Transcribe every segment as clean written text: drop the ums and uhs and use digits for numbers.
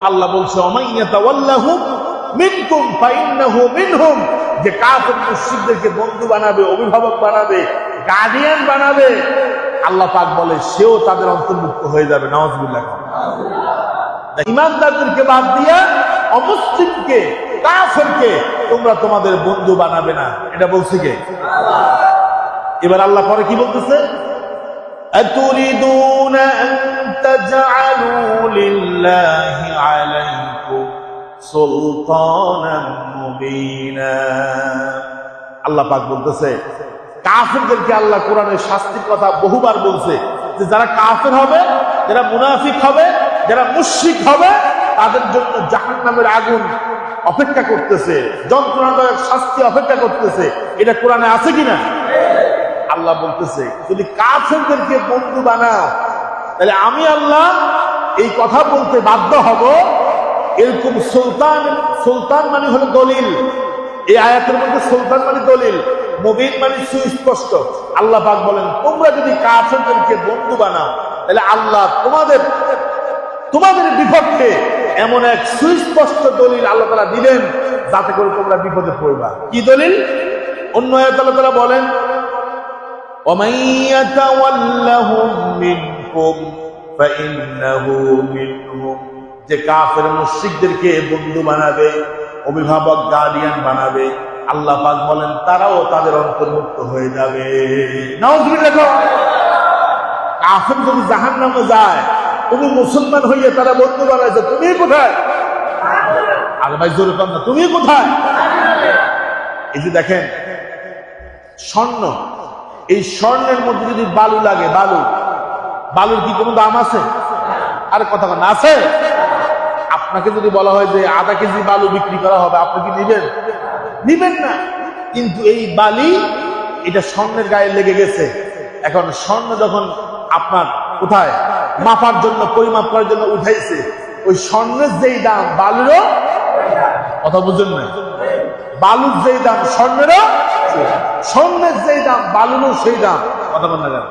আল্লাহ বলছে যে কাফের মুশরিকদেরকে বন্ধু বানাবে, অভিভাবক বানাবে, গার্ডিয়ান বানাবে, আল্লাহ পাক বলে সেও তাদের অন্তর্ভুক্ত হয়ে যাবে। নাউজুবিল্লাহ। ইমানদারদেরকে বাদ দিয়া অমুসলিমকে, কাফেরকে তোমরা তোমাদের বন্ধু বানাবে না, এটা বলছে কে? এবার আল্লাহ পরে কি বলতেছে? أتريدون أن تجعلوا لله عليكم سلطانا مبينا। আল্লাহ পাক বলতেছে কাফেরদেরকে আল্লাহ কোরআনের শাস্তির কথা বহুবার বলছে যে যারা কাফের হবে, যারা মুনাফিক হবে, যারা মুশরিক হবে, তাদের জন্য জাহান্নামের আগুন অপেক্ষা করতেছে, যন্ত্রণাদায়ক শাস্তি অপেক্ষা করতেছে। এটা কোরআনে আছে কিনা? আল্লাহ বলতেছে যদি কাফেরদেরকে বন্ধু বানাও তাহলে আমি আল্লাহ এই কথা বলতে বাধ্য হব। এরকম সুলতান, সুলতান মানে হলো দলিল। এই আয়াতের মধ্যে সুলতান মানে দলিল, মুবিন মানে সুস্পষ্ট। আল্লাহ পাক বলেন তোমরা যদি কাফেরদেরকে বন্ধু বানাও তাহলে আল্লাহ তোমাদের বিপক্ষে এমন এক সুস্পষ্ট দলিল আল্লাহ তাআলা দিবেন যাতে করে তোমরা বিপদে পড়বা। কি দলিল? অন্য আয়াতে আল্লাহ তাআলা বলেন وَمَن يَتَوَلَّهُم مِّنكُمْ فَإِنَّهُ مِنْهُمْ। যে কাফের মুশরিকদেরকে বন্ধু বানাবে, অভিভাবক, গার্ডিয়ান বানাবে, আল্লাহ পাক বলেন তারাও তাদের অন্তর্ভুক্ত হয়ে যাবে। নাউজুবিল্লাহ। কাফের যদি জাহান্নামে যায়, তুমি মুসলমান হইয়ে তারা বন্ধু বানাইছে, তুমি কোথায়? আর ভাই জোরে কর না, তুমি কোথায়? এই যে দেখেন স্বর্ণ, এই স্বর্ণের মধ্যে যদি বালু লাগে, বালুর কি কোনো দাম আছে? আর কথা না আছে? আপনাকে যদি বলা হয় যে আধা কেজি বালু বিক্রি করা হবে, আপনি কি নিবেন? নিবেন না। কিন্তু এই বালি এটা স্বর্ণের গায়ে লেগে গেছে। এখন স্বর্ণ যখন আপনার কোথায় মাপার জন্য, পরিমাপ করার জন্য উঠাইছে, ওই স্বর্ণের যেই দাম বালুরও, কথা বুঝেন না, বালুর যেই দাম স্বর্ণেরও, স্বর্ণের যেই দাম বালুরও সেই দাম। কথা বল না কেন?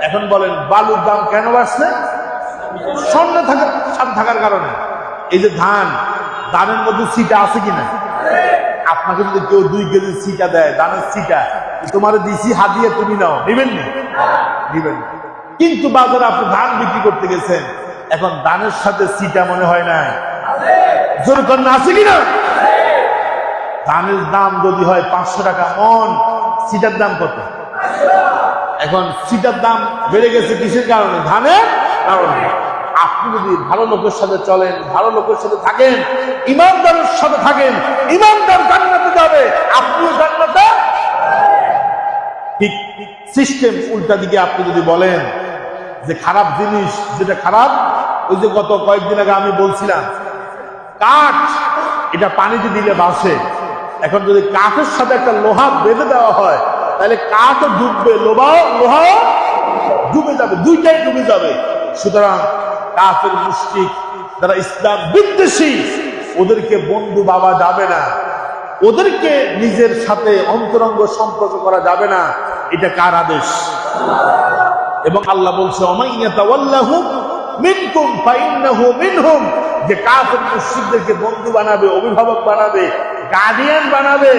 এখন বলেন বালুর দাম কেন বাড়ছে? স্বর্ণ সাথে থাকার কারণে। এই যে ধানের মধ্যে সিটা আছে কিনা? আপনাকে যদি কেউ 2 কেজি সিটা দেয়, ধানের সিটা, তোমার দিছি হাতিয়ে তুমি নাও, নিবেন না? নিবেন। কিন্তু বাজারে আপনি ধান বিক্রি করতে গেছেন, এখন ধানের সাথে সিটা মনে হয় না, জোর কন্যা আছে কিনা? ধানের দাম যদি হয় 500 টাকা মন, সিটার দাম কত? এখন সিটার দাম বেড়ে গেছে কিসের কারণে? ধানের কারণে। আপনি যদি ভালো লোকের সাথে চলেন, ভালো লোকের সাথে থাকেন, ইমানদারের সাথে থাকেন, ইমানদার জান্নাতে যাবে, আপনিও জান্নাতে। ঠিক সিস্টেম উল্টা দিকে আপনি যদি বলেন যে খারাপ জিনিস যেটা খারাপ, ওই যে গত কয়েকদিন আগে আমি বলছিলাম কাঠ, এটা পানিতে দিলে বাসে। এখন যদি কাঠের সাথে একটা লোহা বেঁধে দেওয়া হয় তাহলে কাঠও ডুববে, লোহাও ডুবে যাবে, দুইটাই ডুবে যাবে। সুতরাং কাফের মুশরিক যারা ইসলাম বিদ্বেষী, ওদেরকে বন্ধু ভাবা যাবে না, ওদেরকে নিজের সাথে অন্তরঙ্গ সম্পর্ক করা যাবে না। এটা কার আদেশ? এবং আল্লাহ বলছে ওমাইয়াতাওয়াল্লাহুম মিনকুম ফাইন্নাহু মিনহুম। যে কাফের মুশরিকদেরকে বন্ধু বানাবে, অভিভাবক বানাবে, গার্ডিয়ান বানাবে,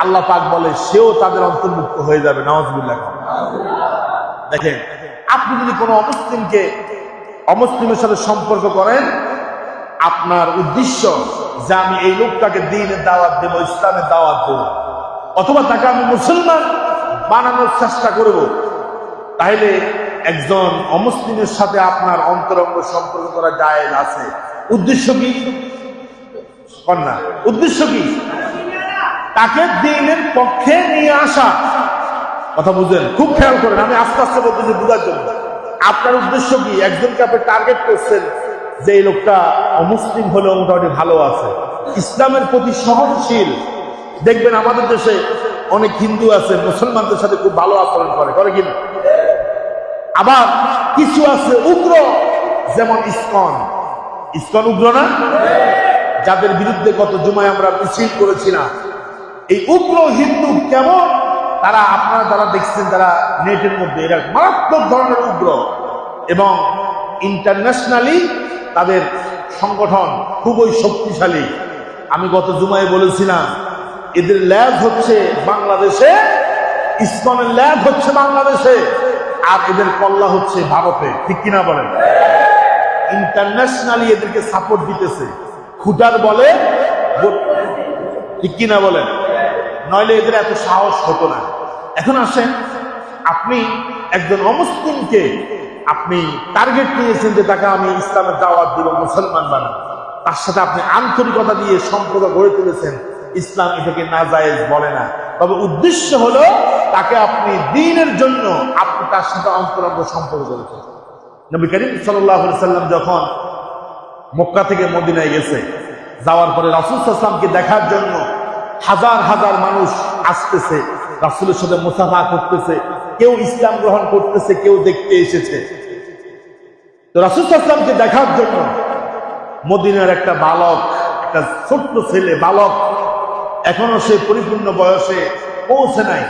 আল্লাহ পাক বলে সেও তাদের অন্তর্ভুক্ত হয়ে যাবে। নাউজুবিল্লাহ। দেখেন আপনি যদি কোনো অমুসলিমের সাথে সম্পর্ক করেন, আপনার উদ্দেশ্য যে আমি এই লোকটাকে দ্বীনের দাওয়াত দেব, ইসলামের দাওয়াত দেব, অথবা তাকে আমি মুসলমান বানানোর চেষ্টা করব, তাহলে একজন অমুসলিমের সাথে আপনার অন্তরঙ্গ সম্পর্ক করা জায়েজ আছে। উদ্দেশ্য কি? কন্যা উদ্দেশ্য কি? তাকে দ্বীনের পক্ষে নিয়ে আসা। কথা বুঝেন, খুব খেয়াল করেন, আমি আস্তে আস্তে বলতেছি বুঝার জন্য। আপনার উদ্দেশ্য কি? একজনকে আপনি টার্গেট করছেন যে এই লোকটা অমুসলিম হলেও মোটামুটি ভালো আছে, ইসলামের প্রতি সহনশীল। দেখবেন আমাদের দেশে অনেক হিন্দু আছে, মুসলমানদের সাথে খুব ভালো আচরণ করে কিনা? আবার কিছু আছে উগ্র, যেমন ইসকন উগ্র না? যাদের বিরুদ্ধে গত জুমায় আমরা মিছিল করেছিলাম। এই উগ্র হিন্দু কেমন? তারা আপনারা যারা দেখছেন, তারা নেটের মধ্যে, এরা মারাত্মক ধরনের উগ্র এবং ইন্টারন্যাশনালি তাদের সংগঠন খুবই শক্তিশালী। আমি গত জুমায় বলেছিলাম এদের ল্যাব হচ্ছে বাংলাদেশে, ইসকনের ল্যাব হচ্ছে বাংলাদেশে, আর এদের কল্লা হচ্ছে ভারতে। ঠিক কিনা বলেন? ইন্টারন্যাশনালি এদেরকে সাপোর্ট দিতেছে, খুঁটার বলে। ঠিক কিনা বলেন? নইলে এদের এত সাহস হতো না। এখন আসেন, আপনি একজন অমুসলিমকে আপনি টার্গেট নিয়েছেন যে তাকে আমি ইসলামের দাওয়াত দিব, মুসলমান বানাবো, তার সাথে আপনি আন্তরিকতা দিয়ে সম্পর্ক গড়ে তুলেছেন। ইসলাম এটাকে নাজায়েজ বলে না, তবে উদ্দেশ্য হলো তাকে আপনি দ্বীনের জন্য আপনি তার সাথে অন্তরঙ্গ সম্পর্ক করেছেন। নবী করিম সাল্লাল্লাহু আলাইহি সাল্লাম যখন মক্কা থেকে মদিনায় গেছে, যাওয়ার পরে রাসূল সাল্লাল্লাহু আলাইহি ওয়াসাল্লামকে দেখার জন্য হাজার হাজার মানুষ আসতেছে, রাসূলের সাথে মুসাফা করতেছে, কেউ ইসলাম গ্রহণ করতেছে, কেউ দেখতে এসেছে। তো রাসূল সাল্লাল্লাহু আলাইহি ওয়াসাল্লামকে দেখার জন্য মদিনার একটা বালক, একটা ছোট্ট ছেলে বালক, এখনো সে পরিপূর্ণ বয়সে পৌঁছে নাই,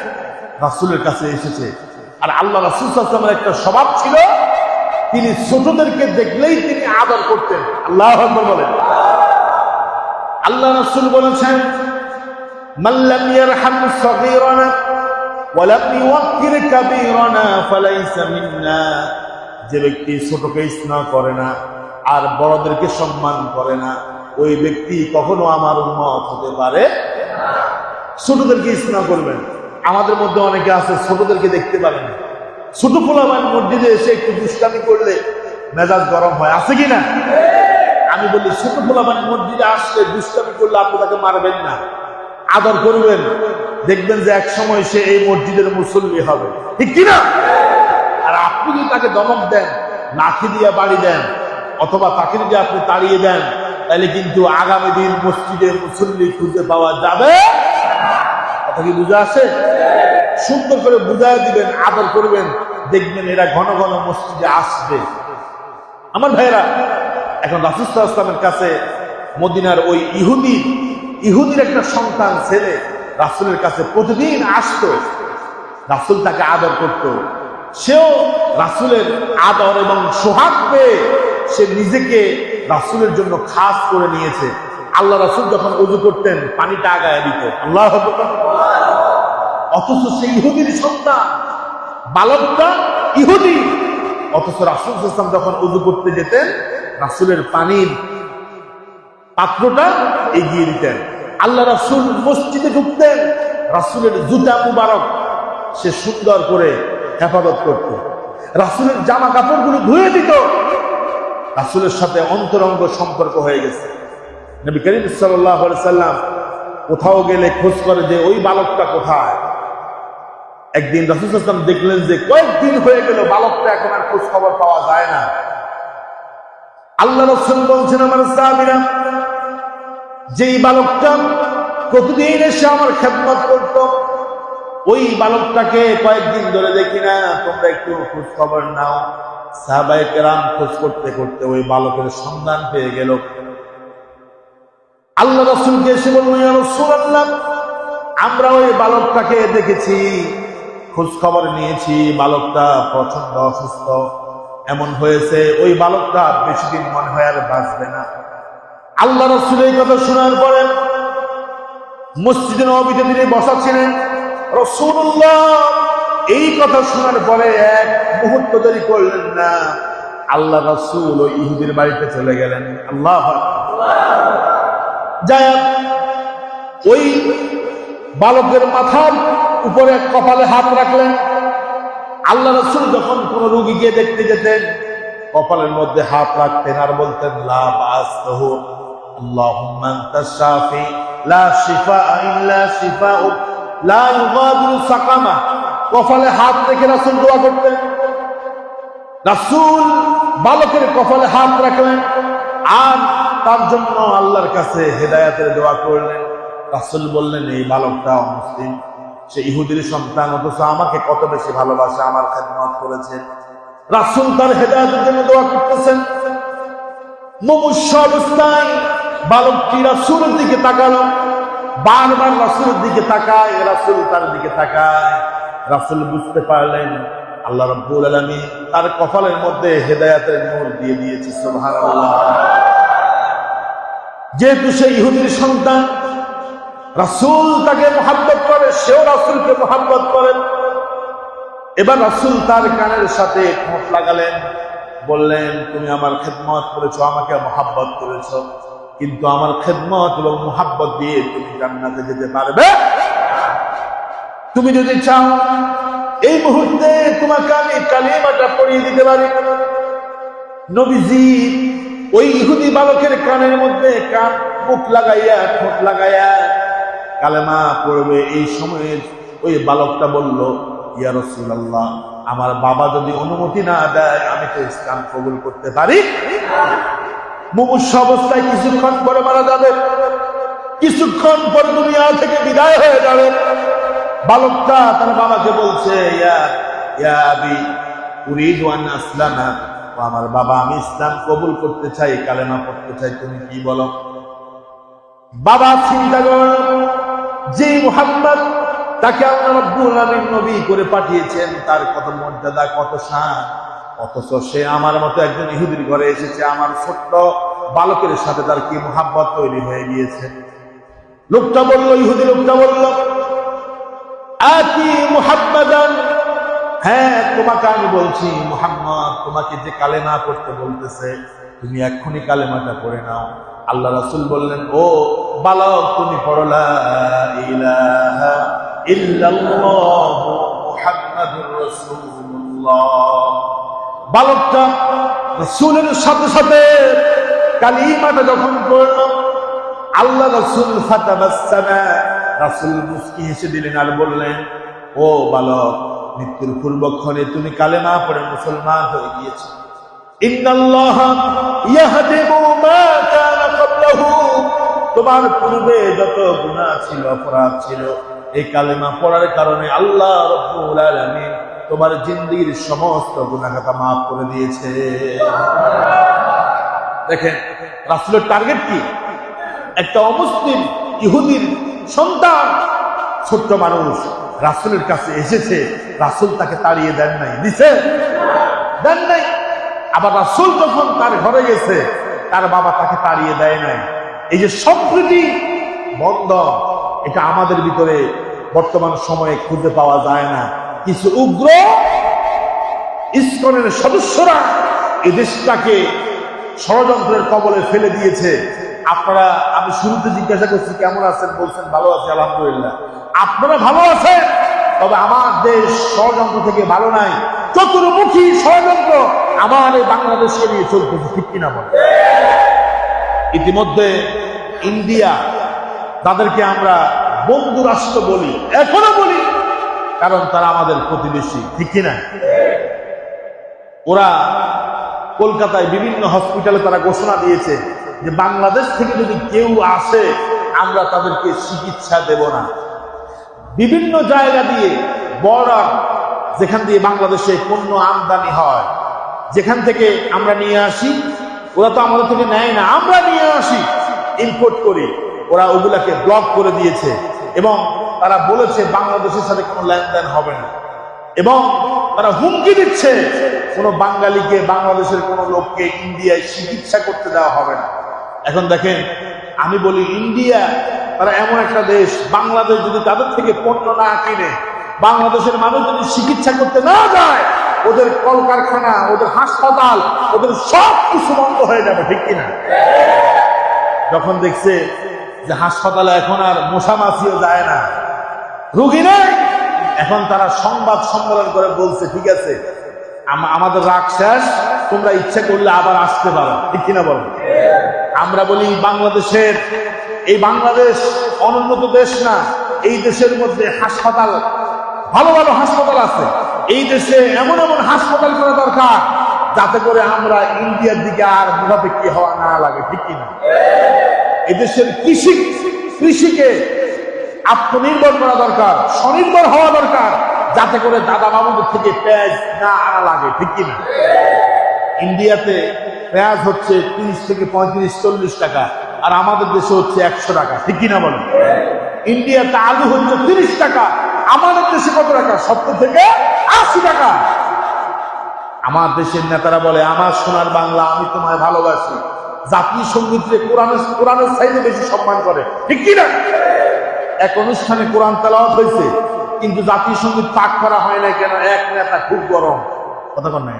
রাসূলের কাছে এসেছে। আর আল্লাহ রাসূল সাল্লাল্লাহু আলাইহি ওয়াসাল্লামের একটা স্বভাব ছিল, তিনি ছোটদেরকে দেখলেই তিনি আদর করতেন। আল্লাহু আকবার বলেন। আল্লাহ রাসূল বলেছেন, মান লাম ইয়ারহাম সাগীরানা ওয়া লাম ইউক্কির কাবীরানা ফালাইসা মিন্না। যে ব্যক্তি ছোটকে স্নেহ করে না আর বড়দেরকে সম্মান করে না, ওই ব্যক্তি কখনো আমার উম্মত হতে পারে না। ছোটদেরকে স্নেহ করবেন। আমাদের মধ্যে অনেকে আছে ছোটদেরকে দেখতে পারে না। ছোট পোলাপান মসজিদে এসে একটু দুষ্টামি করলে মেজাজ গরম হয়, আছে কিনা? আমি বলি ছোট পোলাপান মসজিদে আসলে দুষ্টামি করলে আপনি তাকে মারবেন না, আদর করবেন, দেখবেন যে এক সময় সে এই মসজিদের মুসল্লি হবে। ঠিক কিনা? আর আপনি যদি তাকে দমক দেন, লাঠি দিয়ে বাড়ি দেন, অথবা তাকে যদি আপনি তাড়িয়ে দেন, তাহলে কিন্তু আগামী দিন মসজিদে মুসল্লি খুঁজে পাওয়া যাবে। কথা কি বুঝা আসে? সুন্দর করে বুঝাই দিবেন, আদর করবেন, দেখবেন এরা ঘন ঘন মসজিদে আসবে। আমার ভাইরা, এখন রাসূল সাল্লাল্লাহু আলাইহি ওয়াসাল্লামের কাছে মদিনার ওই ইহুদির একটা সন্তান ছেলে রাসূলের কাছে প্রতিদিন আসতো। রাসূল তাকে আদর করত, সেও রাসূলের আদর এবং সোহাগ পেয়ে সে নিজেকে রাসূলের জন্য খাস করে নিয়েছে। আল্লাহ রাসূল যখন ওযু করতেন পানিটা আগায় দিত। আল্লাহু আকবার। অথচ সে ইহুদির সন্তান, বালকটা ইহুদি, অথচ রাসূল সাল্লাল্লাহু আলাইহি ওয়াসাল্লাম যখন ওযু করতে যেতেন রাসূলের পানির পাত্রটা এগিয়ে দিতেন। আল্লাহ রাসূল মসজিদে ঢুকতেন, রাসূলের জুতা মুবারক সে সুন্দর করে হেফাজত করত, রাসূলের জামা কাপড়গুলো ধুয়ে দিত। রাসূলের সাথে অন্তরঙ্গ সম্পর্ক হয়ে গেছে। নবী করিম সাল্লাল্লাহু আলাইহি সাল্লাম কোথাও গেলে খোঁজ করে যে ওই বালকটা কোথায়। একদিন রাসূল সাল্লাল্লাহু আলাইহি ওয়াসাল্লাম দেখলেন যে কয়েকদিন হয়ে গেল বালকটা এখন আর খোঁজ খবর পাওয়া যায় না। আল্লাহ রাসূল বলছেন, আমার সাহাবীরা, যেই বালকটা প্রতিদিন এসে আমার খেদমত করত, ওই বালকটাকে কয়েকদিন ধরে দেখি না, তোমরা একটু খোঁজ খবর নাও। সাহাবায়ে কেরাম খোঁজ করতে করতে ওই বালকের সন্ধান পেয়ে গেল। আল্লাহ রাসূলকে এসে বলল, ইয়া রাসূলুল্লাহ, আমরা ওই বালকটাকে দেখেছি, খোঁজ খবর নিয়েছি, বালকটা প্রচন্ড অসুস্থ, এমন হয়েছে ওই বালকটা বেশি দিন মনে হয় আর বাঁচবে না। আল্লাহ রাসূল এই কথা শোনার পরে মসজিদে নববীতে তিনি বসা ছিলেন। রাসূলুল্লাহ এই কথা শোনার পরে এক মুহূর্ত দেরি করলেন না, আল্লাহ রাসূল ওই ইহুদির বাড়িতে চলে গেলেন। আল্লাহু আকবার। যায় ওই বালকের মাথার উপরে কপালে হাত রাখলেন। আল্লাহ রাসূল যখন কোন রোগীকে দেখতে যেতেন কপালের মধ্যে হাত রাখতেন আর বলতেন, লা বাস লাহু, আল্লাহুম্মা আনতাস শাফি, লা শিফা ইল্লা শিফাউক, লা ইউগাদিরু সাকামা। কপালে হাত রেখে রাসূল দোয়া করতেন। রাসূল বালকের কপালে হাত রাখলেন আর তার জন্য আল্লাহর কাছে হেদায়েতের দোয়া করলেন। রাসূল বললেন, এই বালকটা মুসলিম, সে ইহুদির সন্তান, অথচ আমাকে কত বেশি ভালোবাসে, আমার খেদমত করেছে। রাসূল তার হেদায়েতের জন্য দোয়া করতেছেন। মুমূর্ষ অবস্থায় বালকটি রাসূলের দিকে তাকালো, বারবার রাসূলের দিকে তাকায়, রাসূল তার দিকে তাকায়। রাসূল বুঝতে পারলেন আল্লাহ রাব্বুল আলামিন তার কপালের মধ্যে হেদায়েতের নূর দিয়ে দিয়েছে। সুবহানাল্লাহ। যেহেতু সে ইহুদির সন্তান, রাসূল তাকে মহব্বত করে, সেও রাসূলকে মহব্বত করেন। এবার রাসূল তার কানের সাথে ঠোঁট লাগালেন, বললেন, তুমি আমার খেদমত করেছো, আমাকে মহব্বত করেছো, কিন্তু আমার খেদমত এবং মহব্বত দিয়ে তুমি জান্নাতে যেতে পারবে। তুমি যদি চাও এই মুহূর্তে তোমাকে আমি কালিমাটা পড়িয়ে দিতে পারি। নবীজি ওই ইহুদি বালকের কানের মধ্যে মুখ লাগাইয়া ঠোঁট লাগাইয়া কালেমা পড়বে। এই সময়ে ওই বালকটা বলল, ইয়া রাসূলুল্লাহ, আমার বাবা যদি অনুমতি না দেয় আমি তো ইসলাম কবুল করতে পারি। মুমূর্ষু অবস্থায় কিছুক্ষণ পরে মারা যাবে, কিছুক্ষণ পর দুনিয়া থেকে বিদায় হয়ে যাবে। বালকটা তার বাবাকে বলছে, ইয়া আবি উরিদু আন আসলামা, আমার বাবা আমি ইসলাম কবুল করতে চাই, কালেমা পড়তে চাই, তুমি কি বলো? বাবা চিন্তা করল, যে মুহাম্মদ তাকে আল্লাহ রাব্বুল আলামিন নবী করে পাঠিয়েছেন, তার কত মর্যাদা, কত শান, অথচ সে আমার মতো একজন ইহুদির ঘরে এসেছে, আমার ছোট্ট বালকের সাথে তার কি মুহাব্বত তৈরি হয়ে গিয়েছে। লোকটা বলল, ইহুদি লোকটা বলল, আতি মুহাম্মাদান, হ্যাঁ তোমাকে আমি বলছি, মুহাম্মদ তোমাকে যে কালেমা পড়তে বলতেছে, তুমি এক্ষুনি কালেমাটা পড়ে নাও। আল্লাহ রাসূল বললেন, ও বালক, তুমি পড়ো লা ইলাহা ইল্লাল্লাহু মুহাম্মাদুর রাসূলুল্লাহ। বালকটা রাসূলের সাথে সাথে কালিমাটা যখন পড়ল, আল্লাহ রাসূল ফাতাবাসসামা, রাসূল মুস্কি হেসে দিলেন আর বললেন, ও বালক, মৃত্যুর পূর্বক্ষণে তুমি কালেমা পড়ে মুসলমান হয়ে গিয়েছো। ইন্নাল্লাহা ইয়াহদিমু মা কানা ক্বাবলাহু, তোমার পূর্বে যত গুনাহ ছিল, অপরাধ ছিল, এই কালেমা পড়ার কারণে আল্লাহ রাব্বুল আলামিন তোমার জিন্দেগীর সমস্ত গুনাহ খাতা মাফ করে দিয়েছে। দেখেন রাসূলের টার্গেট কি? একটা অমুসলিম ইহুদির সন্তান, ছোট্ট মানুষ রাসূলের কাছে এসেছে, রাসূল তাকে তাড়িয়ে দেন নাই, দিছে? দেন নাই। আবার রাসূল যখন তার ঘরে গেছে, তার বাবা তাকে তাড়িয়ে দেয় নাই। এই যে সম্প্রীতি বন্ধন, এটা আমাদের ভিতরে বর্তমান সময়ে খুঁজে পাওয়া যায় না। কিছু উগ্র ইসকনের সদস্যরা এই দেশটাকে ষড়যন্ত্রের কবলে ফেলে দিয়েছে। আপনারা, আমি শুরুতে জিজ্ঞাসা করছি কেমন আছেন, বলছেন ভালো আছি আলহামদুলিল্লাহ। আপনারা ভালো আছেন, তবে আমার দেশ ষড়যন্ত্র থেকে ভালো নাই। চতুর্মুখী ষড়যন্ত্র আমার এই বাংলাদেশকে নিয়ে চলতেছে, ঠিক কিনা বল? ইতিমধ্যে ইন্ডিয়া, তাদেরকে আমরা বন্ধু রাষ্ট্র বলি, এখনো বলি, কারণ তারা আমাদের প্রতিবেশী, ঠিক কিনা? ওরা কলকাতায় বিভিন্ন হসপিটালে তারা ঘোষণা দিয়েছে যে বাংলাদেশ থেকে যদি কেউ আসে আমরা তাদেরকে চিকিৎসা দেব না। বিভিন্ন জায়গা দিয়ে বর্ডার, যেখান দিয়ে বাংলাদেশে পণ্য আমদানি হয়, যেখান থেকে আমরা নিয়ে আসি, ওরা তো আমাদের থেকে নেয় না, আমরা নিয়ে আসি, ইম্পোর্ট করি, ওরা ওগুলাকে ব্লক করে দিয়েছে এবং তারা বলেছে বাংলাদেশের সাথে কোনো লেনদেন হবে না। এবং তারা হুমকি দিচ্ছে কোনো বাঙালিকে, বাংলাদেশের কোনো লোককে ইন্ডিয়ায় চিকিৎসা করতে দেওয়া হবে না। এখন দেখেন, আমি বলি ইন্ডিয়া তারা এমন একটা দেশ, বাংলাদেশ যদি তাদের থেকে পণ্য না কিনে, বাংলাদেশের মানুষ যদি চিকিৎসা করতে না যায়, ওদের কলকারখানা, ওদের হাসপাতাল, ওদের সব কিছু বন্ধ হয়ে যাবে, ঠিক কিনা? যখন দেখছে যে হাসপাতালে এখন আর মশা মাছিও যায় না, রোগী নেই, এখন তারা সংবাদ সম্মেলন করে বলছে, ঠিক আছে আমাদের রাগ শেষ, তোমরা ইচ্ছা করলে আবার আসতে পারো, ঠিক কিনা বলো? আমরা বলি বাংলাদেশের, এই বাংলাদেশ অনুন্নত দেশ না, এই দেশের মধ্যে হাসপাতাল, ভালো ভালো হাসপাতাল আছে। এই দেশে এমন এমন হাসপাতাল করা দরকার যাতে করে আমরা ইন্ডিয়ার দিকে আর মুখাপেক্ষি হওয়া না লাগে, ঠিক কিনা? এদেশের কৃষিকে আত্মনির্ভর করা দরকার, স্বনির্ভর হওয়া দরকার, যাতে করে দাদা বাবুদের থেকে পেঁয়াজ না আনা লাগে, ঠিক কিনা? ইন্ডিয়াতে পেঁয়াজ হচ্ছে 30 থেকে 35-40 টাকা, আর আমাদের দেশে হচ্ছে 100 টাকা, ঠিক কিনা বলেন? ইন্ডিয়াতে আলু হচ্ছে 30 টাকা, আমাদের দেশে কত টাকা? 70 থেকে 80 টাকা। আমার দেশের নেতারা বলে, আমার সোনার বাংলা, আমি তোমায় ভালোবাসি, জাতীয় সঙ্গীতকে কোরআনের চাইতে বেশি সম্মান করে, ঠিক কি না? এক অনুষ্ঠানে কোরআন তেলাওয়াত হয়েছে, কিন্তু জাতীয় সঙ্গীত পাঠ করা হয় না কেন? এক নেতা খুব গরম, কথা বল না।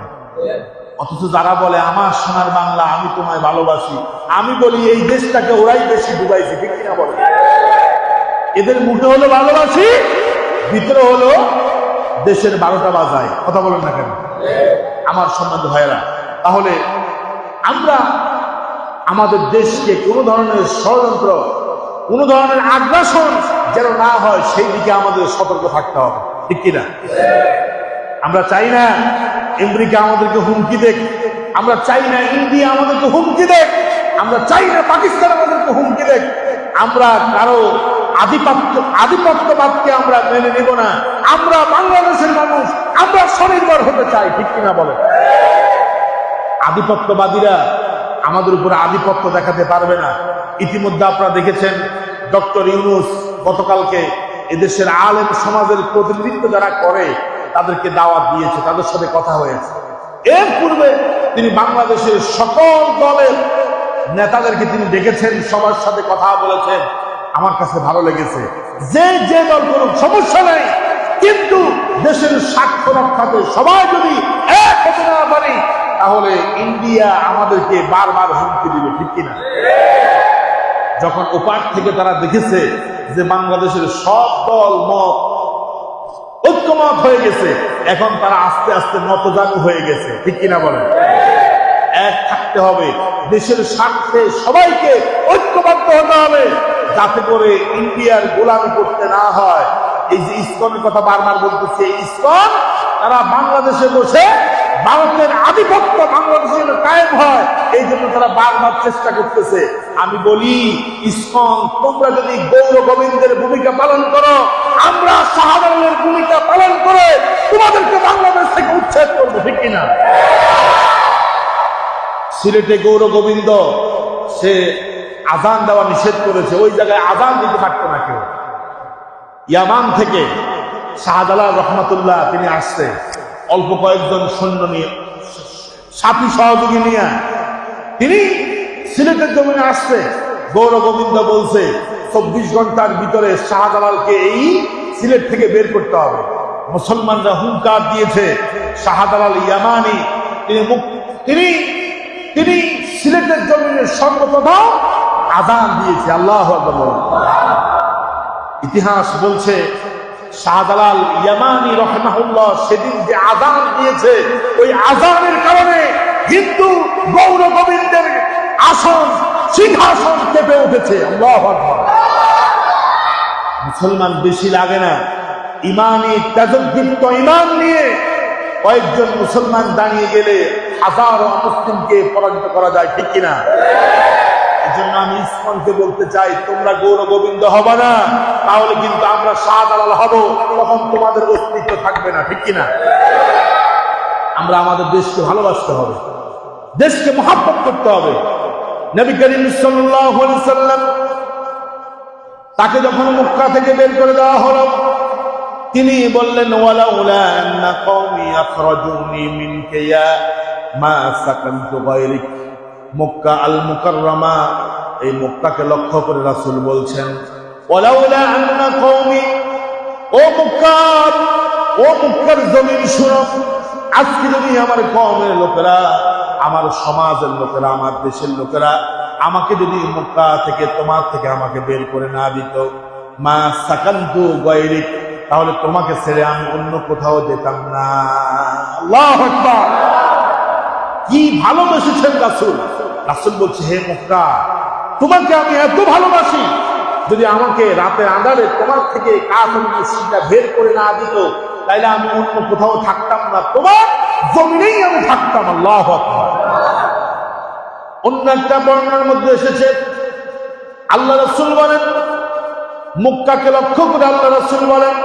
অথচ যারা বলে আমার সোনার বাংলা, আমি তোমায় ভালোবাসি, আমি বলি এই দেশটাকে ওরাই বেশি ডুবাইছে, ঠিক কিনা বলে? এদের মুখে হলো ভালোবাসি, ভিতরে হলো দেশের 12টা বাজায়, কথা বলেন না কেন? আমার সম্বন্ধ ভাইয়েরা, তাহলে আমরা আমাদের দেশকে কোন ধরনের ষড়যন্ত্র, কোন ধরনের আগ্রাসন যেন না হয়, সেই দিকে আমাদের সতর্ক থাকতে হবে, ঠিক কিনা? আমরা চাই না আমেরিকা আমাদেরকে হুমকি দেখ, আমরা চাই না ইন্ডিয়া আমাদেরকে হুমকি দেখ, আমরা চাই না পাকিস্তান আমাদেরকে হুমকি দেখ। আমরা কারো আধিপত্যবাদকে আমরা মেনে নিব না। আমরা বাংলাদেশের মানুষ, আমরা স্বনির্ভর হতে চাই, ঠিক কিনা বলে? আধিপত্যবাদীরা আমাদের উপরে আধিপত্য দেখাতে পারবে না। ইতিমধ্যে আপনারা দেখেছেন ডক্টর ইউনূস গতকালকে এদেশের আলেম সমাজের প্রতিনিধিত্ব যারা করে তাদেরকে দাওয়াত দিয়েছে, তাদের সাথে কথা হয়েছে। এর পূর্বে তিনি বাংলাদেশের সকল দলের নেতাদেরকে তিনি ডেকেছেন, সবার সাথে কথা বলেছেন। আমার কাছে ভালো লেগেছে, যে দল করুক সমস্যা নেই, কিন্তু দেশের স্বার্থ রক্ষাতে সবাই যদি এক হতে না পারি, তাহলে ইন্ডিয়া আমাদেরকে বারবার হুমকি দিবে, ঠিক কিনা? যখন ওপার থেকে তারা দেখেছে যে বাংলাদেশের সব দল মত ঐক্যমত হয়ে গেছে, এখন তারা আস্তে আস্তে নতজানু হয়ে গেছে, ঠিক কিনা বলেন? এক থাকতে হবে, দেশের স্বার্থে সবাইকে ঐক্যবদ্ধ হতে হবে, যাতে করে ইন্ডিয়ার গোলামি করতে না হয়। এই যে ইসকনের কথা বারবার বলতেছে, ইসকন তারা বাংলাদেশে বসে ভারতের আধিপত্য বাংলাদেশে কায়েম হয়, এই জন্য তারা বারবার চেষ্টা করতেছে। আমি বলি, ইসকন তোমরা যদি গৌর গোবিন্দের ভূমিকা পালন করো, আমরা শাহজালালের ভূমিকা পালন করে তোমাদেরকে বাংলাদেশ থেকে উচ্ছেদ করবো, ঠিক কিনা? সিলেটে গৌর গোবিন্দ সে আজান দেওয়া নিষেধ করেছে, ওই জায়গায় আজান দিতে পারতো না কেউ। ইয়ামান থেকে শাহজালাল রহমাতুল্লাহ তিনি আসছে অল্প কয়েকজন সৈন্য নিয়ে, সাথী সহযোগী নিয়ে তিনি সিলেটের জমিনে আসছে। গৌর গোবিন্দ বলছে 24 ঘন্টার ভিতরে শাহজালালকে এই সিলেট থেকে বের করতে হবে। মুসলমানরা হুঙ্কার দিয়েছে। শাহজালাল ইয়ামানি তিনি সিলেটের জমিনের সর্বপ্রথম আযান দিয়েছে। আল্লাহু আকবার। ইতিহাস বলছে শাহজালাল ইয়ামানি রাহিমাহুল্লাহ সেদিন যে আযান দিয়েছে, ওই আযানের কারণে হিন্দু গৌর গোবিন্দের আসন সিংহাসন কেঁপে উঠেছে। আল্লাহু আকবার। মুসলমান বেশি লাগে না, ইমানি তেজদীপ্ত ইমান নিয়ে কয়েকজন মুসলমান দাঁড়িয়ে গেলে হাজারো মুসলিমকে পরাজিত করা যায়, ঠিক কিনা? এই জন্য আমি ইসলামকে বলতে চাই, তোমরা গৌর গোবিন্দ হবে না, তাহলে কিন্তু আমরা শাহজালাল হব, তখন তোমাদের অস্তিত্ব থাকবে না, ঠিক কিনা? আমরা আমাদের দেশকে ভালোবাসতে হবে, দেশকে মহব্বত করতে হবে। নবী করিম সাল্লাল্লাহু আলাইহি সাল্লাম তাকে যখন মক্কা থেকে বের করে দেওয়া হলো, তিনি বললেন, ওয়ালাউলা আন্না কওমি আখরাজুনি মিনকা ইয়া মা সাকানতু গায়রিক। মক্কা আল মুকাররমা, এই মক্কাকে লক্ষ্য করে রাসূল বলছেন, ওয়ালাউলা আন্না কওমি, ও মক্কার জমিন শুনো, আজকে যদি আমার কওমের লোকেরা, আমার সমাজের লোকেরা, আমার দেশের লোকেরা আমাকে যদি মক্কা থেকে, তোমার থেকে আমাকে বের করে না দিত, মা সাকানতু গায়রিক, তাহলে তোমাকে ছেড়ে আমি অন্য কোথাও যেতাম না। আল্লাহু আকবার। কি ভালোবেসেছেন রাসূল। রাসূল বলছে, হে মক্কা, তোমাকে আমি এত ভালোবাসি, যদি আমাকে রাতের আঁধারে তোমার থেকে কাফের মুশরিকরা বের করে না দিত, তাইলে আমি অন্য কোথাও থাকতাম না, তোমার জমিনেই আমি থাকতাম। আল্লাহু আকবার। অন্য একটা বর্ণনার মধ্যে এসেছে, আল্লাহ রাসূল বলেন, মক্কাকে লক্ষ্য করে আল্লাহ রাসূল বলেন,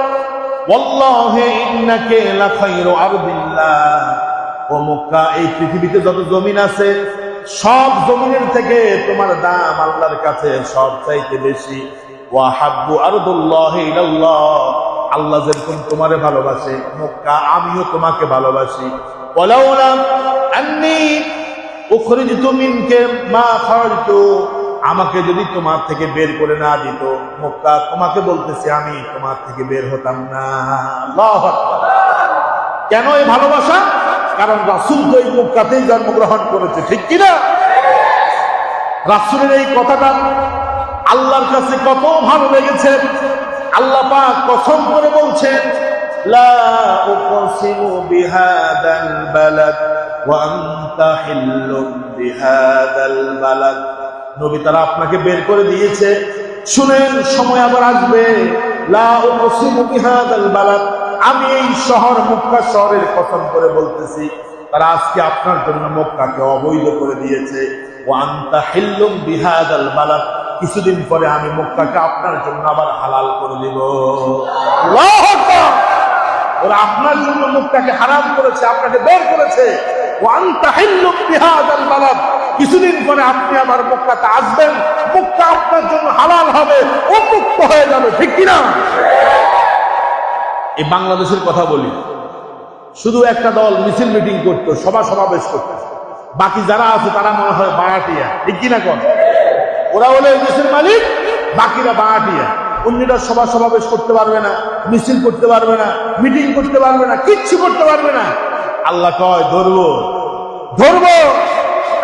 ওয়াল্লাহি ইন্নাকা লাখায়রু আরদিল্লাহ, ও মক্কা, এই পৃথিবীতে যত জমিন আছে সব জমিনের থেকে তোমার দাম আল্লাহর কাছে সবচাইতে বেশি। ওয়া হাব্বু আরদুল্লাহি ইলাল্লাহ, আল্লাহ যেরকম তোমারে ভালোবাসে, মক্কা আমিও তোমাকে ভালোবাসি। ওয়ালাউলা আন্নী উখরিজতু মিনকা মা খারাজতু, আমাকে যদি তোমার থেকে বের করে না দিত, মক্কা তোমাকে বলতেছে আমি তোমার থেকে বের হতাম না। আল্লাহু আকবার। কেন এই ভালোবাসা? কারণ রাসূল তো এই মক্কাতেই জন্মগ্রহণ করেছে, ঠিক কিনা? রাসূলের এই কথাটা আল্লাহর কাছে কত ভালো লেগেছে। আল্লাহ পাক কসম করে বলছেন, লা উকসিমু বিহাদাল বালাদ ওয়া আনতা হিল্লুম বিহাদাল বালাদ। নবী তারা আপনাকে বের করে দিয়েছে, শুনেন সময় আবার আসবে। লা উকসিমু বিহাদাল বালাদ, আমি এই শহর মক্কা শহরের কসম করে বলতেছি, তারা আজকে আপনার জন্য মক্কাকে অবৈধ করে দিয়েছে। ওয়া আনতা হিল্লুম বিহাদাল বালাদ, কিছুদিন পরে আমি মক্কাকে আপনার জন্য আবার হালাল করে দিব। আল্লাহু আকবার। ওরা আপনার জন্য মক্কাকে হারাম করেছে, আপনাকে বের করেছে। ওয়া আনতা হিল্লুম বিহাদাল বালাদ, কিছুদিন পরে আপনি আমার মক্কাতে আসবেন, মক্কা আপনার জন্য হালাল হবে, উন্মুক্ত হয়ে যাবে, ঠিক কিনা? এই বাংলাদেশের কথা বলি, শুধু একটা দল মিছিল মিটিং করতো, সভা সমাবেশ করতো, বাকি যারা আছে তারা মনে হয় বাড়াটিয়া, ঠিক কিনা? কোন ওরা হলো এই দেশের মালিক, বাকিরা বাড়াটিয়া। অন্যরা সভা সমাবেশ করতে পারবে না, মিছিল করতে পারবে না, মিটিং করতে পারবে না, কিচ্ছু করতে পারবে না। আল্লাহ কয় ধরবো ধরবো।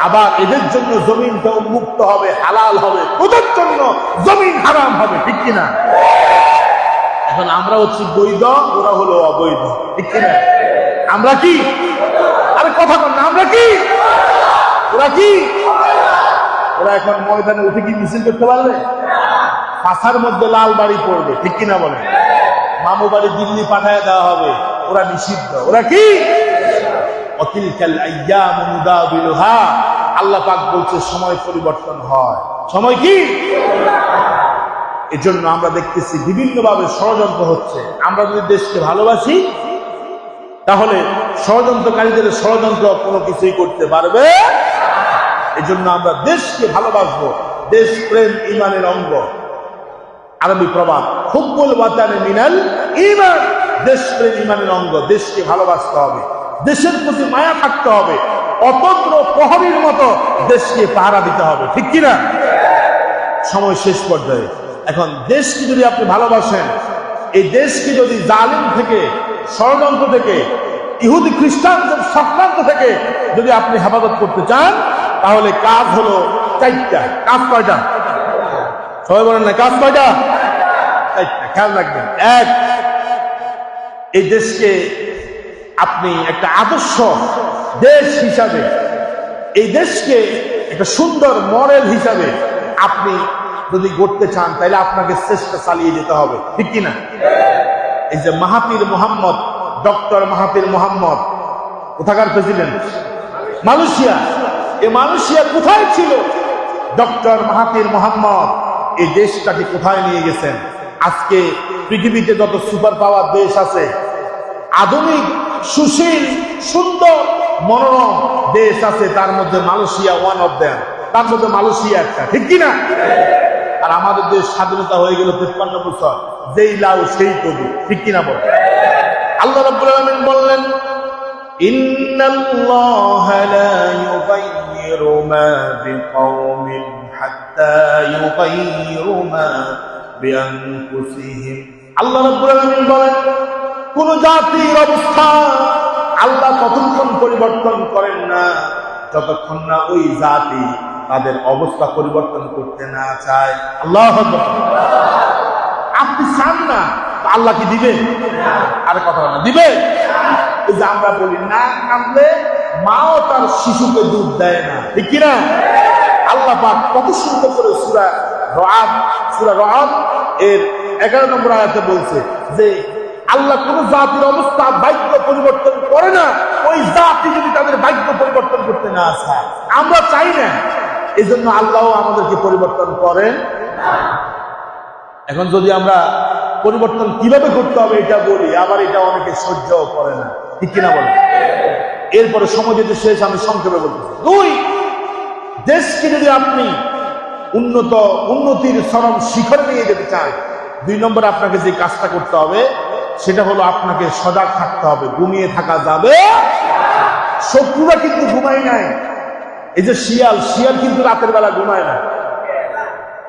আবার এদের জন্য জমিনটা উন্মুক্ত হবে, হালাল হবে, ওদের জন্য জমিন হারাম হবে, ঠিক কিনা? এখন আমরা হচ্ছি বৈধ, ওরা হলো অবৈধ, ঠিক কিনা? আমরা কি? আরে কথা বল না, আমরা কি? ওরা কি? ওরা এখন ময়দানে উঠে কি মিছিল করতে পারবে? পাশার মধ্যে লাল বাড়ি পড়বে, ঠিক কিনা বলে? মামু বাড়ি দিল্লি পাঠায় দেওয়া হবে, ওরা নিষিদ্ধ। ওরা কি? অতিলকাল আইয়ামু নুদাবিলুহা, আল্লাহ পাক বলছে সময় পরিবর্তন হয়। সময় কি? এজন্য আমরা দেখতেছি বিভিন্নভাবে ষড়যন্ত্র হচ্ছে। আমরা যদি দেশকে ভালোবাসি তাহলে ষড়যন্ত্রকারীদের ষড়যন্ত্র কোনো কিছুই করতে পারবে। এজন্য আমরা দেশকে ভালোবাসবো। দেশ প্রেম ঈমানের অঙ্গ। আরবি প্রবাদ, হুব্বুল ওয়াতানি মিনাল ঈমান, দেশ প্রেম ঈমানের অঙ্গ। দেশকে ভালোবাসতে হবে, দেশের প্রতি মায়া থাকতে হবে, অতন্ত্র প্রহরীর মতো দেশকে পাহারা দিতে হবে, ঠিক কিনা? সময় শেষ পর্যায়ে। এখন দেশকে যদি আপনি ভালোবাসেন, এই দেশকে যদি জালিম থেকে, ষড়যন্ত্র থেকে, ইহুদি খ্রিস্টানদের চক্রান্ত থেকে যদি আপনি হেফাজত করতে চান, তাহলে কাজ হলো চারটা। কাজ কয়টা? সবাই বলেন না, কাজ কয়টা? চারটা। খেয়াল রাখবেন। এক, এই দেশকে আপনি একটা আদর্শ দেশ হিসাবে, এই দেশকে একটা সুন্দর মডেল হিসাবে আপনি যদি গড়তে চান, তাহলে আপনাকে চেষ্টা চালিয়ে যেতে হবে, ঠিক কিনা? এই যে Mahathir Mohammad, doctor Mahathir Mohammad, কোথাকার প্রেসিডেন্ট? মালয়েশিয়া। এই মালয়েশিয়া কোথায় ছিল? ডক্টর মাহাতির মোহাম্মদ এই দেশটাকে কোথায় নিয়ে গেছেন? আজকে পৃথিবীতে যত সুপার পাওয়ার দেশ আছে, আধুনিক, সুশীল, সুন্দর, মনোরম দেশ আছে, তার মধ্যে মালয়েশিয়া ওয়ান অফ দেম। তার মধ্যে মালয়েশিয়া একটা, ঠিক কিনা? আর আমাদের দেশ স্বাধীনতা হয়ে গেল 53 বছর, যেই লাউ সেই কবি, ঠিক কিনা বল? আল্লাহ রাব্বুল আলামিন বললেন, ইন্নাল্লাহা লা ইউগাইয়িরু মা বিকাওমিন হাত্তা ইউগাইয়িরু মা বিআনফুসিহিম। আল্লাহ রাব্বুল আলামিন বলেন, কোন জাতির অবস্থা আল্লাহ ততক্ষণ পরিবর্তন করেন না যতক্ষণ না ওই জাতি তাদের অবস্থা পরিবর্তন করতে না চায়। আল্লাহু আকবার। আপনি চান না, আল্লাহ কি দিবে? আরে কথা না, দিবে? এই যে আমরা বলি না কাঁদলে মাও তার শিশুকে দুধ দেয় না, ঠিক কিনা? আল্লাহ পাক কত সুন্দর করে সূরা রাদ এর 11 নম্বর আয়াতে বলছে যে আল্লাহ কোন জাতির অবস্থা ভাগ্য পরিবর্তন করে না ওই জাতি যদি তাদের ভাগ্য পরিবর্তন করতে না চায়। আমরা চাই না, এই জন্য আল্লাহ আমাদেরকে পরিবর্তন করেন। এখন যদি আমরা পরিবর্তন কিভাবে করতে হবে এটা বলি, আবার এটা অনেকে সহ্যও করে না, ঠিক কিনা বলে? এরপরে সময় যেতে শেষ, আমি সংক্ষেপে বলতেছি। দুই, দেশকে যদি আপনি উন্নতির চরম শিখরে নিয়ে যেতে চান, 2 নম্বর আপনাকে যে কাজটা করতে হবে সেটা হলো আপনাকে সজাগ থাকতে হবে। ঘুমিয়ে থাকা যাবে। শত্রুরা কিন্তু ঘুমাই নাই, এই যে শিয়াল কিন্তু রাতের বেলা ঘুমায় না,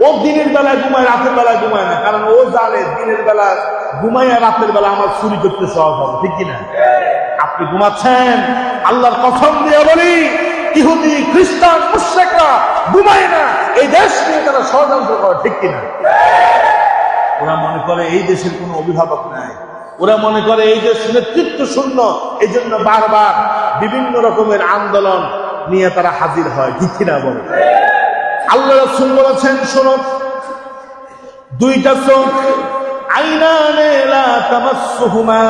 ও দিনের বেলায় ঘুমায়, রাতের বেলায় ঘুমায় না, কারণ ও জানে দিনের বেলা ঘুমাইয়া রাতের বেলা আমার চুরি করতে সহজ হবে, ঠিক কিনা? আপনি ঘুমাচ্ছেন, আল্লাহর কসম দিয়ে বলি ইহুদি খ্রিস্টান মুশরিকরা ঘুমায় না, এই দেশ নিয়ে তারা ষড়যন্ত্র করে, ঠিক কিনা? ওরা মনে করে এই দেশের কোনো অভিভাবক নাই, ওরা মনে করে এই দেশ নেতৃত্ব শূন্য, এই জন্য বারবার বিভিন্ন রকমের আন্দোলন নিয়ে তারা হাজির হয়, ঠিক কিনা বলে? আল্লাহ রাসূল বলেছেন, শোনো, দুইটা চোখ, আইনানে লা তামাসসুহুমা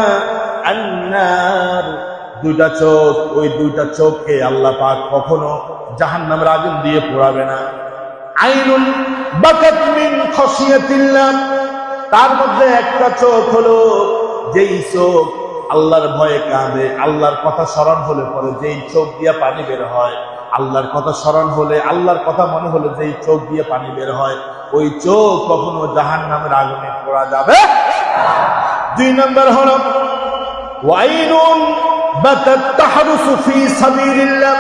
আন-নার, দুইটা চোখ, ওই দুইটা চোখকে আল্লাহ পাক কখনো জাহান্নামের আগুন দিয়ে পোড়াবে না। আইনুন বাকাত মিন খাশিয়াতিল্লাহ, তার মধ্যে একটা চোখ হলো যেই চোখ আল্লাহর ভয়ে কাঁদে, আল্লাহর কথা স্মরণ হলে পরে যেই চোখ দিয়ে পানি বের হয়, আল্লাহর কথা স্মরণ হলে, আল্লাহর কথা মনে হলে যেই চোখ দিয়ে পানি বের হয়, ওই চোখ কখনো জাহান্নামের আগুনে পোড়া যাবে। দুই নম্বর হলো ওয়াইনুন বাতাত তাহরুসু ফি সাবিলিল্লাহ,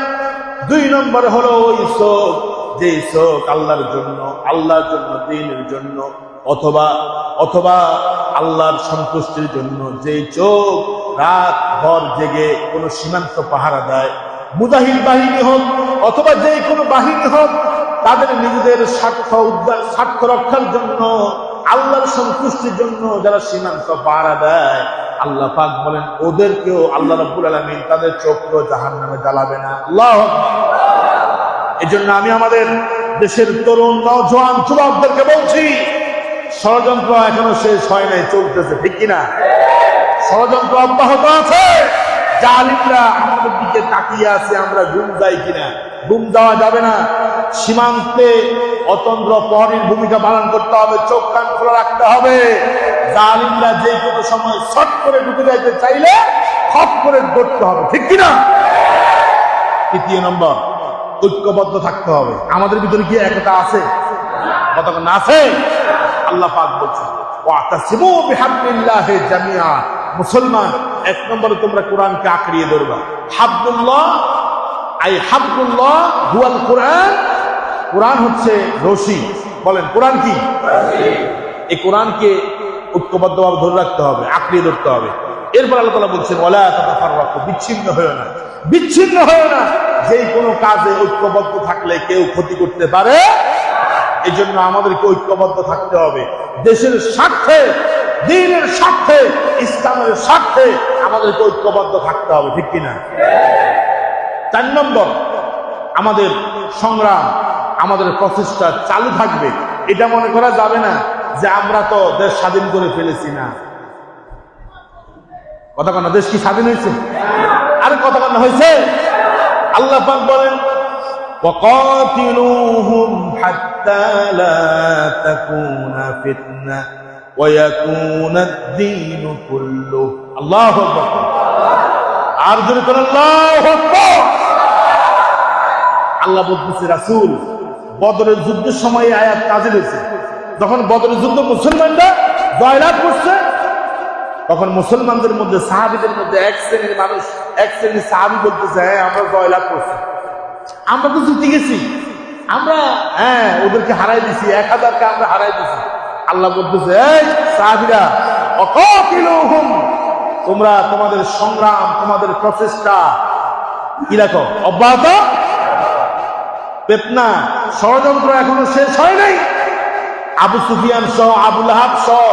দুই নম্বর হলো ওই চোখ, যেই চোখ আল্লাহর জন্য, দ্বীনের জন্য, অথবা আল্লাহর সন্তুষ্টির জন্য যেই চোখ রাত ভর জেগে কোনো সীমান্ত পাহারা দেয়, মুজাহিদ বাহিনী হোক অথবা যে কোনো বাহিনী হোক, তাদের নিজেদের স্বার্থ রক্ষার জন্য, আল্লাহর সন্তুষ্টির জন্য যারা সীমান্ত পাহারা দেয়, আল্লাহ পাক বলেন ওদেরকেও আল্লাহ রাব্বুল আলামিন তাদের চোখকেও জাহান্নামে জ্বালাবে না। আল্লাহু আকবার। এজন্য আমি আমাদের দেশের তরুণ নওজোয়ান যুবকদেরকে বলছি, ষড়যন্ত্র এখনো শেষ হয় নাই, চলতেছে, ঠিক কিনা? ষড়যন্ত্র অব্যাহত আছে, জালিমরা আমাদের দিকে তাকিয়ে আছে, আমরা ঘুম যাই কিনা? ঘুম যাওয়া যাবে না। সীমান্তে অতন্দ্র প্রহরীর ভূমিকা পালন করতে হবে, চোখ কান খোলা রাখতে হবে। জালিমরা যে কোনো সময় শট করে ঢুকে যাইতে চাইলে খপ করে ধরতে হবে, ঠিক কিনা? তৃতীয় নম্বর, ঐক্যবদ্ধ থাকতে হবে। আমাদের ভিতরে কি একতা আছে? কতক্ষণ আছে? আল্লাহ পাক বলছেন ওয়াতাসিমু বিহাবলিল্লাহি জামিআ, মুসলমান এক নম্বরে তোমরা কোরআনকে আঁকড়িয়ে ধরবা। হাবলুল্লাহ হাবলুল্লাহ হুয়াল কোরআন, কোরআন হচ্ছে রশি। বলেন কোরআন কি? এই কোরআনকে ঐক্যবদ্ধভাবে ধরে রাখতে হবে, আঁকড়িয়ে ধরতে হবে। এরপর আল্লাহ তাআলা বলছেন ওয়ালা তাতাফাররাকু, বিচ্ছিন্ন হয়ো না। যেই কোনো কাজে ঐক্যবদ্ধ থাকলে কেউ ক্ষতি করতে পারে, এই জন্য আমাদেরকে ঐক্যবদ্ধ থাকতে হবে। দেশের স্বার্থে, দ্বীনের স্বার্থে, ইসলামের স্বার্থে আমাদেরকে ঐক্যবদ্ধ থাকতে হবে, ঠিক কিনা? 4 নম্বর, আমাদের সংগ্রাম, আমাদের প্রচেষ্টা চালু থাকবে। এটা মনে করা যাবে না যে আমরা তো দেশ স্বাধীন করে ফেলেছি। না, কথা কন, দেশ কি স্বাধীন হয়েছে? আরে কথা কন হয়েছে? আল্লাহ পাক বলেন وقاتلوهم حتى لا تكون فتنة ويكون الدين كله الله أكبر। আর জোরে করে আল্লাহু আকবার। আল্লাহ বলতেছে রাসূল, বদরের যুদ্ধের সময় আয়াত নাযিল হয়েছে। যখন বদরের যুদ্ধ মুসলমানরা জয়লাভ করছে, তখন মুসলমানদের মধ্যে, সাহাবীদের মধ্যে এক শ্রেণীর সাহাবী বলতেছে, হ্যাঁ আমরা জয়লাভ করছি, আমরা তো জিতে গেছি, আমরা ওদেরকে হারাই দিছি, 1000কে আমরা হারাই দিছি। আল্লাহ বলতেছে এই সাহাবীরা, ওয়াকাতিলুহুম, তোমরা তোমাদের সংগ্রাম, তোমাদের প্রচেষ্টা কি রাখো? অব্যাহত। ফিতনা, ষড়যন্ত্র এখনো শেষ হয় নাই। আবু সুফিয়ান সহ, আবু লাহাব সহ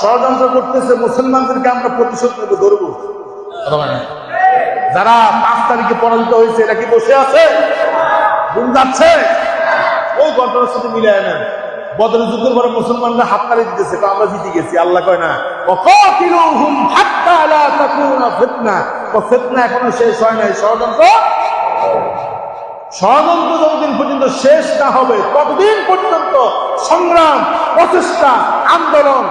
ষড়যন্ত্র করতেছে, মুসলমানদেরকে আমরা প্রতিশোধ নেব, ধরবো। যারা 5 তারিখে পরাজিত হয়েছে, এরা কি বসে আছে? ঘুম যাচ্ছে? ওই ঘটনার সাথে মিলায় নেন। বদরের যুদ্ধের পরে মুসলমানরা হাততালি দিতেছে, আমরা জিতে গেছি। আল্লাহ কয় না ওয়াকাতিলুহুম হাত্তা লা তাকুনা ফিতনা, ফিতনা এখনো শেষ হয় নাই। ষড়যন্ত্র যতদিন পর্যন্ত শেষ না হবে, ততদিন পর্যন্ত সংগ্রাম, প্রচেষ্টা, আন্দোলন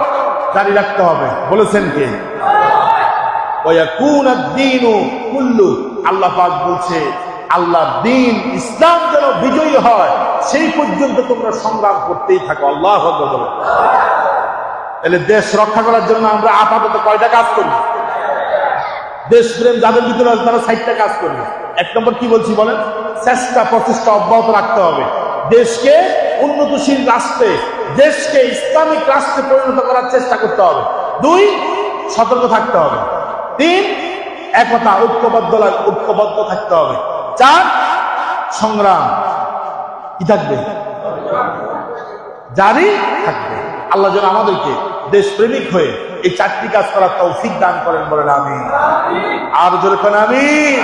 জারি রাখতে হবে। বলেছেন কে? আল্লাহ পাক বলছে আল্লাহর দ্বীন, ইসলাম যেন বিজয়ী হয়, সেই পর্যন্ত তোমরা সংগ্রাম করতেই থাকো। আল্লাহু আকবার। তাহলে দেশ রক্ষা করার জন্য আমরা আপাতত কয়টা কাজ করি? দেশপ্রেম যাদের ভিতরে আছে তারা 60টা কাজ করবে। 1 নম্বর কি বলছি বলেন? চেষ্টা প্রচেষ্টা অব্যাহত রাখতে হবে। দেশকে উন্নতশীল রাষ্ট্রে, দেশকে ইসলামিক রাষ্ট্রে পরিণত করার চেষ্টা করতে হবে। 2, সতর্ক থাকতে হবে। 3, একতা ঐক্যবদ্ধ থাকতে হবে। 4, সংগ্রাম কি থাকবে? জারি থাকবে। আল্লাহ যেন আমাদেরকে দেশপ্রেমিক হয়ে এই 4টি কাজ করার তৌফিক দান করেন, বলেন আমিন। আর জোরে কোন আমিন।